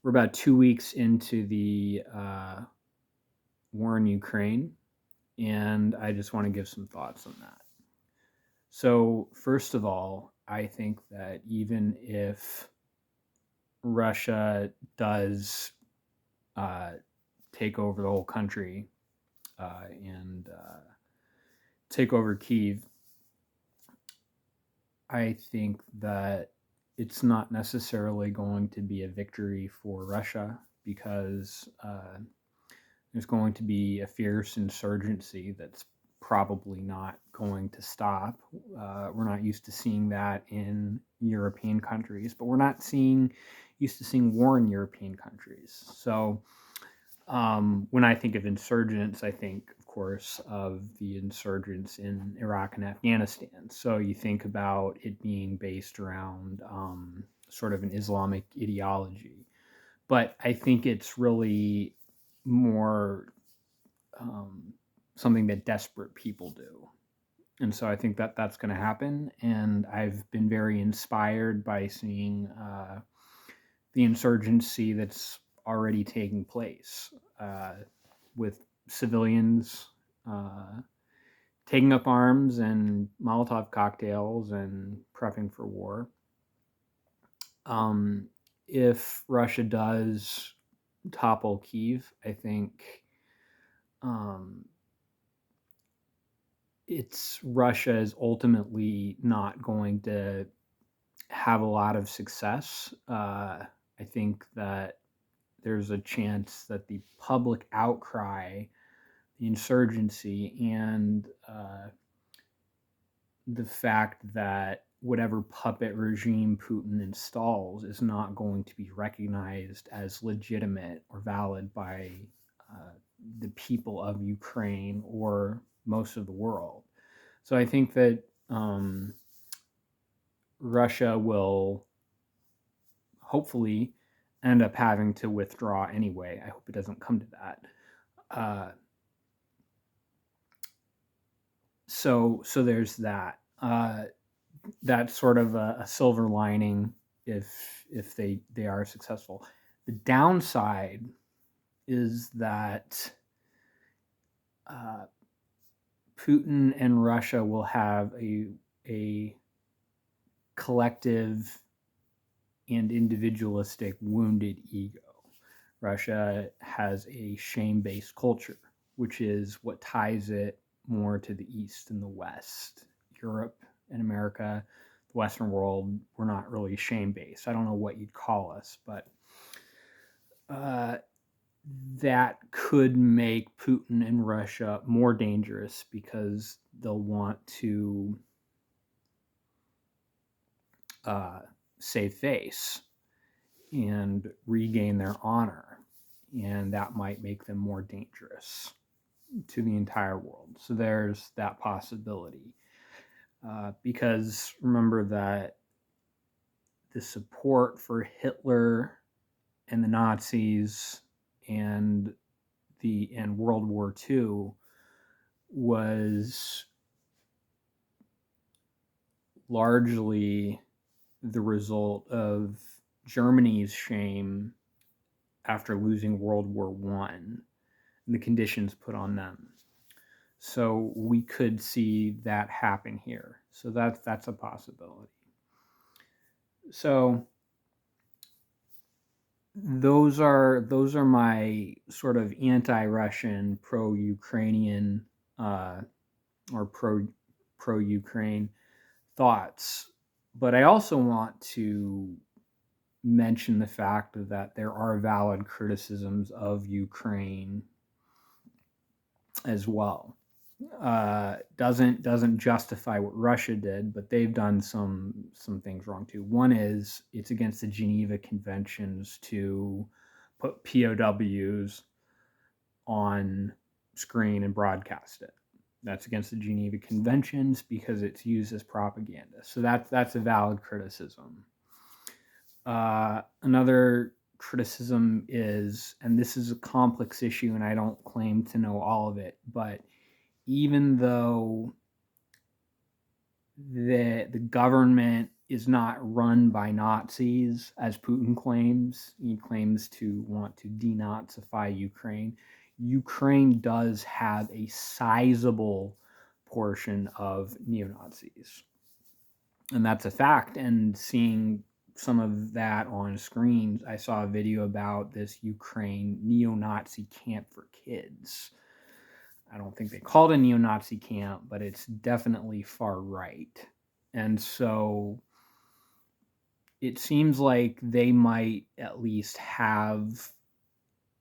we're about 2 weeks into the war in Ukraine, and I just want to give some thoughts on that. So, first of all, I think that even if Russia does take over the whole country and take over Kyiv, I think that it's not necessarily going to be a victory for Russia because there's going to be a fierce insurgency that's probably not going to stop. We're not used to seeing that in European countries, but we're not used to seeing war in European countries. So when I think of insurgents, I think, of course, of the insurgents in Iraq and Afghanistan. So you think about it being based around sort of an Islamic ideology. But I think it's really more something that desperate people do. And so I think that that's going to happen. And I've been very inspired by seeing the insurgency that's already taking place with civilians taking up arms and Molotov cocktails and prepping for war. If Russia does topple Kyiv, I think Russia is ultimately not going to have a lot of success. I think that there's a chance that the public outcry, the insurgency, and the fact that whatever puppet regime Putin installs is not going to be recognized as legitimate or valid by the people of Ukraine or most of the world. So I think that Russia will hopefully end up having to withdraw anyway. I hope it doesn't come to that. So there's that. That's sort of a silver lining if they are successful. The downside is that Putin and Russia will have a collective and individualistic wounded ego. Russia has a shame-based culture, which is what ties it more to the East and the West. Europe and America, the Western world, we're not really shame-based. I don't know what you'd call us, but that could make Putin and Russia more dangerous because they'll want to save face and regain their honor, and that might make them more dangerous to the entire world. So there's that possibility. Because remember that the support for Hitler and the Nazis and World War II was largely the result of Germany's shame after losing World War I and the conditions put on them. So we could see that happen here. So that's a possibility. So those are my sort of anti-Russian, pro-Ukrainian, or pro-Ukraine thoughts. But I also want to mention the fact that there are valid criticisms of Ukraine as well. Doesn't justify what Russia did, but they've done some things wrong too. One is it's against the Geneva Conventions to put POWs on screen and broadcast it. That's against the Geneva Conventions because it's used as propaganda. So that's a valid criticism. Another criticism is, and this is a complex issue, and I don't claim to know all of it, but even though the government is not run by Nazis, as Putin claims. He claims to want to denazify Ukraine. Ukraine does have a sizable portion of neo-Nazis. And that's a fact. And seeing some of that on screens, I saw a video about this Ukraine neo-Nazi camp for kids. I don't think they call it a neo-Nazi camp, but it's definitely far right. And so it seems like they might at least have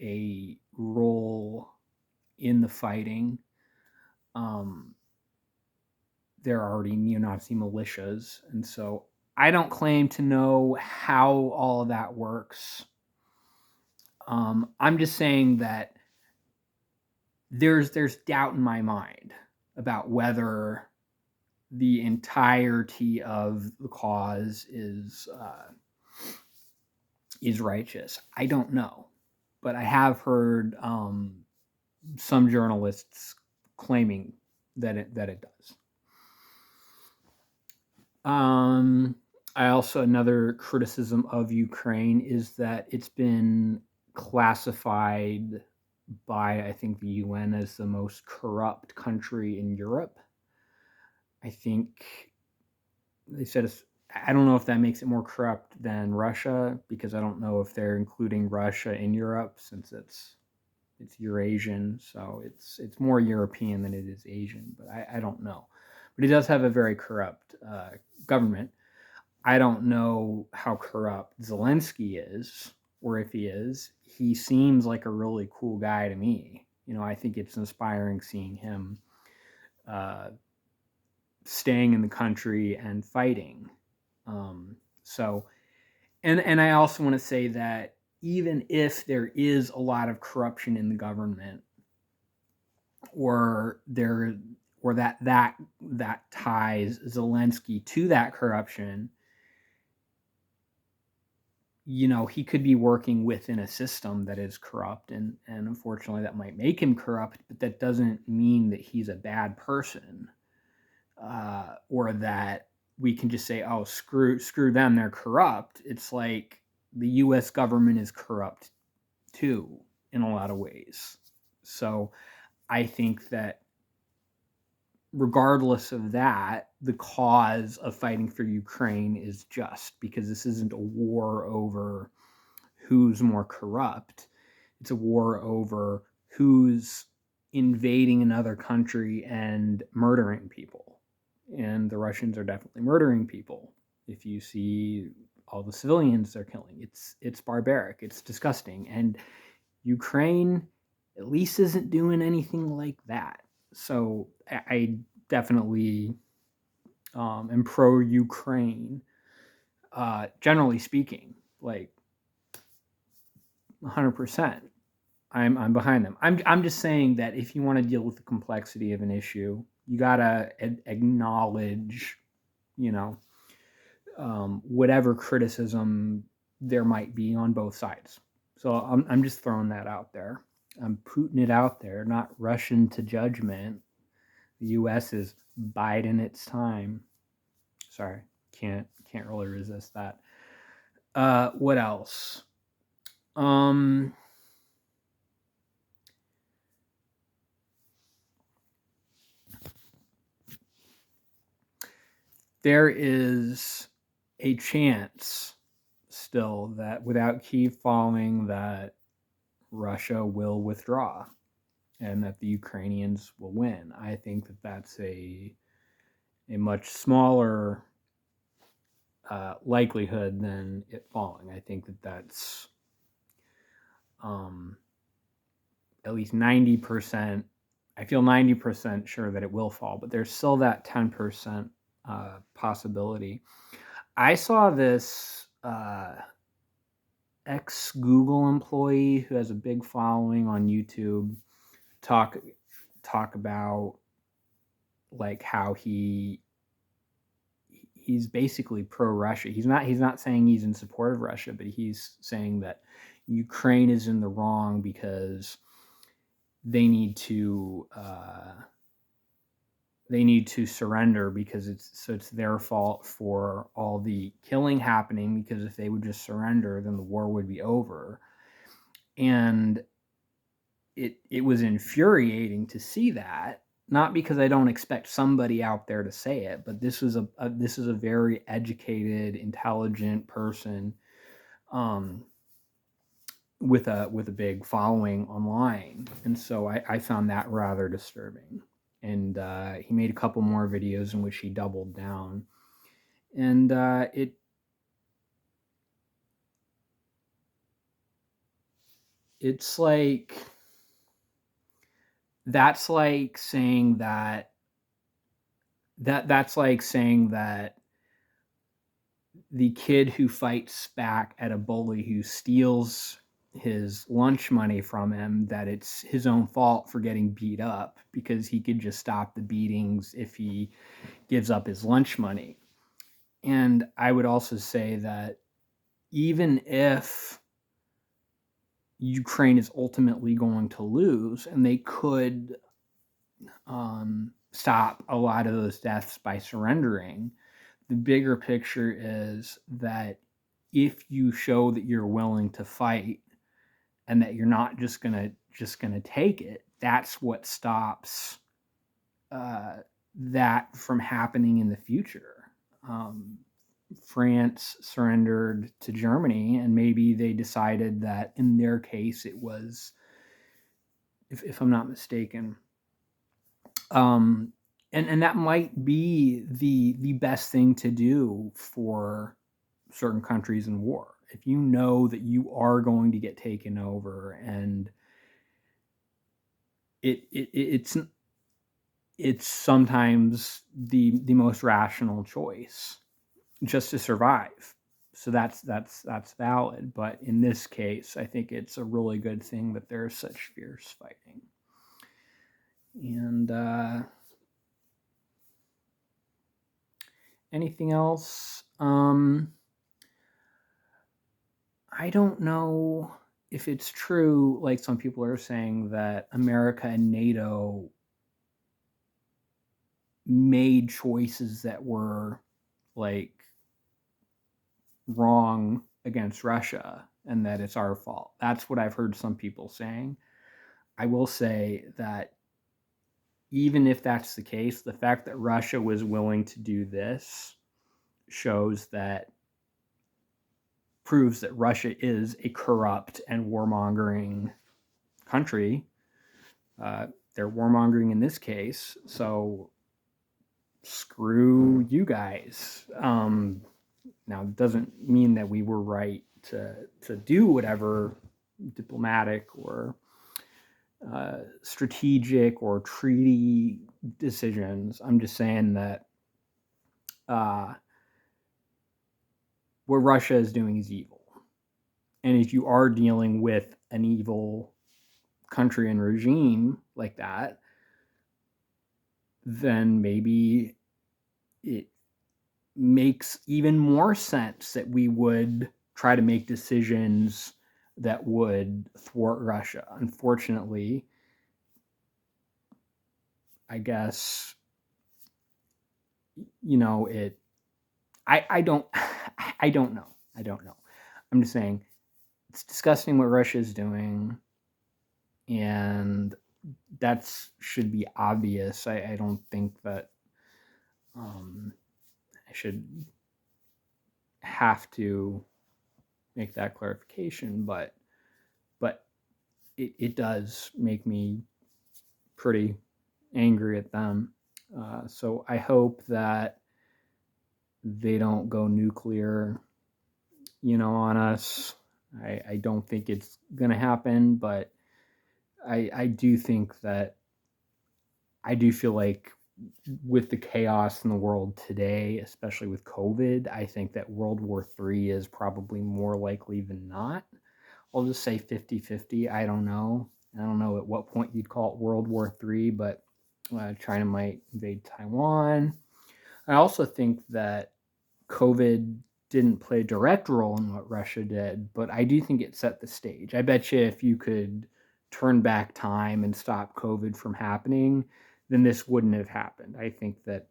a role in the fighting. There are already neo-Nazi militias, and so I don't claim to know how all of that works. I'm just saying that there's doubt in my mind about whether the entirety of the cause is righteous. I don't know, but I have heard some journalists claiming that it does. I also, another criticism of Ukraine is that it's been classified by, I think, the UN as the most corrupt country in Europe. I think they said I don't know if that makes it more corrupt than Russia, because I don't know if they're including Russia in Europe, since it's Eurasian, so it's more European than it is Asian. But I don't know. But it does have a very corrupt government. I don't know how corrupt Zelensky is, or if he is. He seems like a really cool guy to me. I think it's inspiring seeing him staying in the country and fighting. So, and I also want to say that even if there is a lot of corruption in the government, or that ties Zelensky to that corruption, he could be working within a system that is corrupt, and unfortunately that might make him corrupt, but that doesn't mean that he's a bad person, or that we can just say, oh, screw them, they're corrupt. It's like the US government is corrupt too in a lot of ways. So I think that regardless of that, the cause of fighting for Ukraine is just, because this isn't a war over who's more corrupt. It's a war over who's invading another country and murdering people. And the Russians are definitely murdering people. If you see all the civilians they're killing, it's barbaric, it's disgusting. And Ukraine at least isn't doing anything like that. So I definitely am pro-Ukraine, generally speaking, like 100%. I'm behind them. I'm just saying that if you want to deal with the complexity of an issue, you gotta acknowledge, whatever criticism there might be on both sides. So I'm just throwing that out there. I'm putting it out there, not rushing to judgment. The U.S. is biding its time. Sorry, can't really resist that. What else? There is a chance still that without Kyiv falling, that Russia will withdraw and that the Ukrainians will win. I think that that's a much smaller likelihood than it falling. I think that that's at least 90%. I feel 90% sure that it will fall, but there's still that 10% possibility. I saw this ex-Google employee who has a big following on YouTube talk about like how he's basically pro-Russia. He's not saying he's in support of Russia, but he's saying that Ukraine is in the wrong because they need to they need to surrender because it's their fault for all the killing happening, because if they would just surrender, then the war would be over. And it was infuriating to see that, not because I don't expect somebody out there to say it, but this is a very educated, intelligent person, um, with a big following online, and so I found that rather disturbing. And he made a couple more videos in which he doubled down, and it's like that's like saying that's like saying that the kid who fights back at a bully who steals his lunch money from him, that it's his own fault for getting beat up because he could just stop the beatings if he gives up his lunch money. And I would also say that even if Ukraine is ultimately going to lose, and they could stop a lot of those deaths by surrendering, the bigger picture is that if you show that you're willing to fight and that you're not just gonna take it, that's what stops that from happening in the future. Um, France surrendered to Germany, and maybe they decided that in their case it was, if I'm not mistaken, um, and that might be the best thing to do for certain countries in war. If you know that you are going to get taken over, and it's sometimes the most rational choice just to survive. So that's valid. But in this case, I think it's a really good thing that there's such fierce fighting. And anything else? I don't know if it's true, like some people are saying, that America and NATO made choices that were like wrong against Russia and that it's our fault. That's what I've heard some people saying. I will say that even if that's the case, the fact that Russia was willing to do this shows that proves that Russia is a corrupt and warmongering country. They're warmongering in this case, so screw you guys. Now, it doesn't mean that we were right to do whatever diplomatic or strategic or treaty decisions. I'm just saying that uh, what Russia is doing is evil. And if you are dealing with an evil country and regime like that, then maybe it makes even more sense that we would try to make decisions that would thwart Russia. Unfortunately, I guess, it. I don't. I don't know. I don't know. I'm just saying it's disgusting what Russia is doing, and that should be obvious. I don't think that I should have to make that clarification, but it does make me pretty angry at them. So I hope that they don't go nuclear, on us. I don't think it's going to happen, but I do think that I do feel like with the chaos in the world today, especially with COVID, I think that World War III is probably more likely than not. I'll just say 50-50. I don't know. I don't know at what point you'd call it World War III, but China might invade Taiwan. I also think that COVID didn't play a direct role in what Russia did, but I do think it set the stage. I bet you if you could turn back time and stop COVID from happening, then this wouldn't have happened. I think that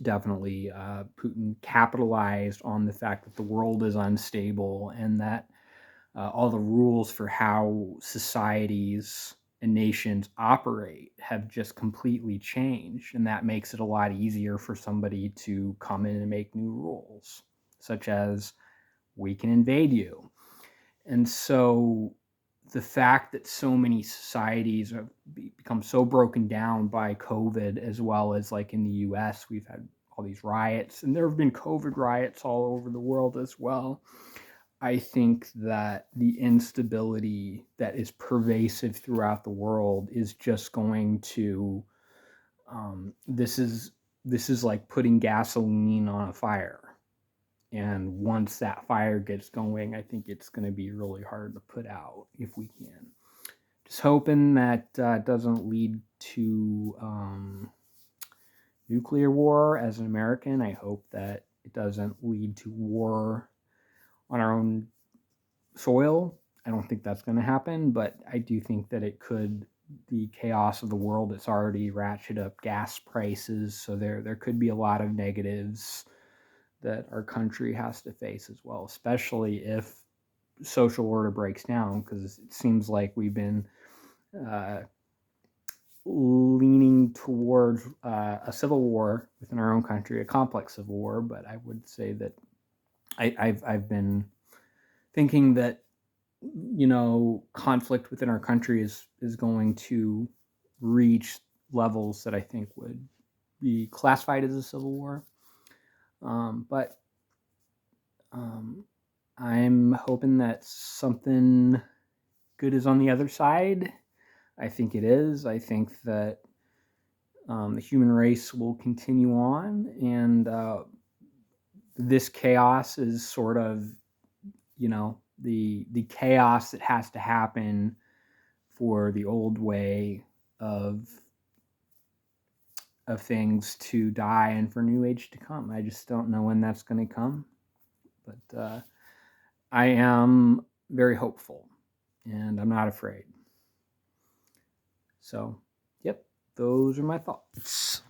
definitely Putin capitalized on the fact that the world is unstable and that all the rules for how societies and nations operate have just completely changed. And that makes it a lot easier for somebody to come in and make new rules, such as we can invade you. And so the fact that so many societies have become so broken down by COVID, as well as like in the US, we've had all these riots, and there have been COVID riots all over the world as well. I think that the instability that is pervasive throughout the world is just going to this is like putting gasoline on a fire. And once that fire gets going, I think it's going to be really hard to put out if we can. Just hoping that doesn't lead to nuclear war. As an American, I hope that it doesn't lead to war on our own soil. I don't think that's going to happen, but I do think that it could. The chaos of the world, it's already ratcheted up gas prices, so there could be a lot of negatives that our country has to face as well, especially if social order breaks down, because it seems like we've been uh, leaning towards a civil war within our own country, a complex civil war. But I would say that I've been thinking that conflict within our country is going to reach levels that I think would be classified as a civil war. But I'm hoping that something good is on the other side. I think it is. I think that the human race will continue on, and this chaos is sort of, the chaos that has to happen for the old way of things to die and for new age to come. I just don't know when that's going to come, but I am very hopeful, and I'm not afraid. So, yep, those are my thoughts.